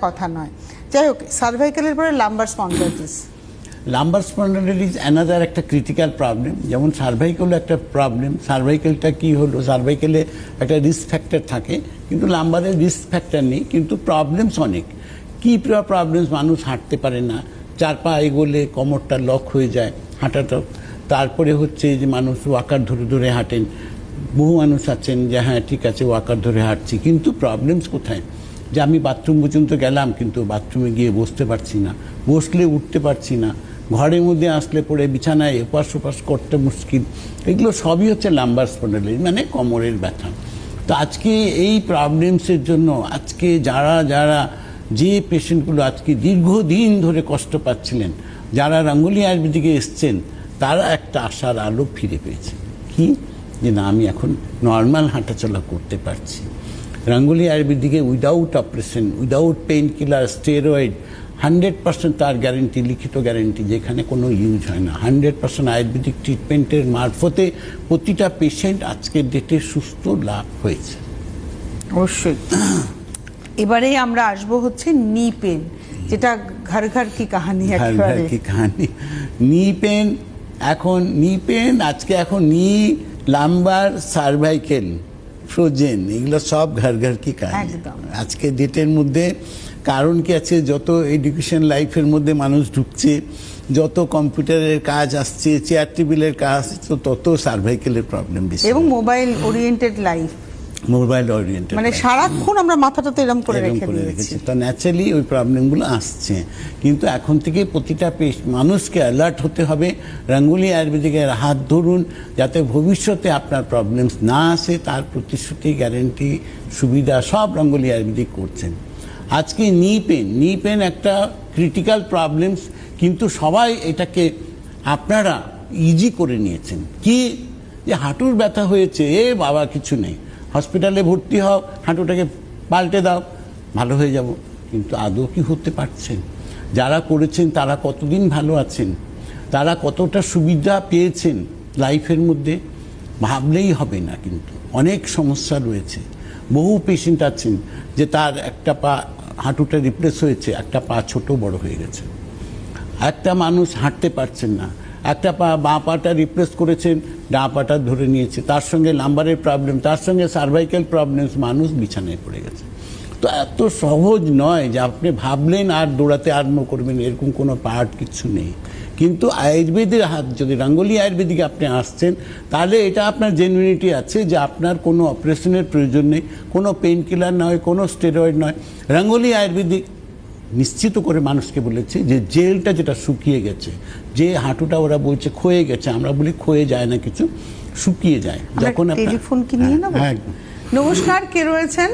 কথা নয়। যাই হোক, সার্ভাইকেলের পরে লাম্বার স্পন্ডাইটিস। লাম্বার স্পন্ডাইটিস অ্যানাদার একটা ক্রিটিক্যাল প্রবলেম। যেমন সার্ভাইকেলও একটা প্রবলেম। সার্ভাইকেলটা কি হলো, সার্ভাইকেলে একটা রিস্ক ফ্যাক্টর থাকে, কিন্তু লাম্বারের রিস্ক ফ্যাক্টর নেই, কিন্তু প্রবলেমস অনেক। কী প্রবলেমস, মানুষ হাঁটতে পারে না, 4 পা এগোলে কোমরটা লক হয়ে যায় হাঁটাটা। তারপরে হচ্ছে যে মানুষ ওয়াকার ধরে ধরে হাঁটেন। বহু মানুষ আছেন যে হ্যাঁ ঠিক আছে ওয়াকার ধরে হাঁটছি, কিন্তু প্রবলেমস কোথায়, যে আমি বাথরুম পর্যন্ত গেলাম কিন্তু বাথরুমে গিয়ে বসতে পারছি না, বসলে উঠতে পারছি না, ঘরের মধ্যে আসলে পড়ে বিছানায় এপাশ ওপাশ করতে মুশকিল। এগুলো সবই হচ্ছে লাম্বার স্পন্ডাইটিস, মানে কোমরের ব্যথা। তো আজকে এই প্রবলেমসের জন্য আজকে যারা যে পেশেন্টগুলো আজকে দীর্ঘদিন ধরে কষ্ট পাচ্ছিলেন, যারা রাঙ্গুলি আয়ুর্বেদিকে এসছেন, তারা একটা আশার আলো ফিরে পেয়েছে। কি, যে না আমি এখন নর্মাল হাঁটাচলা করতে পারছি। রাঙ্গুলি আয়ুর্বেদিকে without operation, without pain killer, steroid, 100% তার গ্যারেন্টি, লিখিত গ্যারেন্টি, যেখানে কোনো ইউজ হয় না। 100% আয়ুর্বেদিক ট্রিটমেন্টের মারফতে প্রতিটা পেশেন্ট আজকের ডেটে সুস্থ লাভ হয়েছে। অবশ্যই। এবারে আমরা আসবো হচ্ছে নি পেন, যেটা ঘর ঘর কি কাহানি। নি পেন, এখন নি পেন আজকে এখন নি, লাম্বার, সার্ভাইকেল, ফ্রোজেন, এগুলো সব ঘর ঘর কি কাহানি আজকে ডেটের মধ্যে। কারণ কি আছে, যত এডুকেশন লাইফের মধ্যে মানুষ ঢুকছে, যত কম্পিউটারের কাজ আসছে, চেয়ার টেবিলের কাজ, তো তত সার্ভাইকেলের প্রবলেম বেশি, এবং mobile oriented life, mobile oriented, মানে সারাক্ষণ আমরা মাথাটা তো এরকম করে রেখেছি, তো ন্যাচারালি ওই প্রবলেমগুলো আসছে। কিন্তু এখন থেকে প্রতিটা মানুষকে অ্যালার্ট হতে হবে। রাঙ্গুলি আয়ুর্বেদিকের হাত ধরুন, যাতে ভবিষ্যতে আপনার প্রবলেমস না আসে, তার প্রতিশ্রুতি, গ্যারেন্টি, সুবিধা সব রাঙ্গুলি আয়ুর্বেদিক করছেন। আজকে নি পেন একটা ক্রিটিক্যাল প্রবলেমস, কিন্তু সবাই এটাকে আপনারা ইজি করে নিয়েছেন। কি, যে হাঁটুর ব্যথা হয়েছে, বাবা কিছু নেই, হসপিটালে ভর্তি হও, হাঁটুটাকে পাল্টে দাও, ভালো হয়ে যাব। কিন্তু আদৌ কি হতে পারছেন? যারা করেছেন তারা কতদিন ভালো আছেন, তারা কতটা সুবিধা পেয়েছেন লাইফের মধ্যে, ভাবলেই হবে না। কিন্তু অনেক সমস্যা রয়েছে। বহু পেশেন্ট আছেন যে তার একটা পা, হাঁটুটা রিপ্লেস হয়েছে, একটা পা ছোট বড় হয়ে গেছে, একটা মানুষ হাঁটতে পারছেন না, একটা পা, বাঁ পাটা রিপ্লেস করেছেন, ডাঁ পাটা ধরে নিয়েছে, তার সঙ্গে লাম্বারের প্রবলেম, তার সঙ্গে সার্ভাইকেল প্রবলেমস, মানুষ বিছানায় পড়ে গেছে। তো এত সহজ নয় যে আপনি ভাবলেন আর দৌড়াতে আরম্ভ করবেন, এরকম কোনো পার্ট কিছু নেই। কিন্তু আয়ুর্বেদের হাত, যদি রাঙ্গুলি আয়ুর্বেদিকে আপনি আসছেন, তাহলে এটা আপনার জেনুইনিটি আছে যে আপনার কোনো অপারেশনের প্রয়োজন নেই, কোনো পেইন কিলার নয়, কোনো স্টেরয়েড নয়। রাঙ্গুলি আয়ুর্বেদিক নিশ্চিত করে মানুষকে বলেছে যে জেলটা যেটা শুকিয়ে গেছে, যে হাঁটুটা ওরা বলছে ক্ষয়ে গেছে, আমরা বলি ক্ষয়ে যায় না, কিছু শুকিয়ে যায়। যখন টেলিফোন কি নিয়ে নেব? নমস্কার, কে রয়েছেন?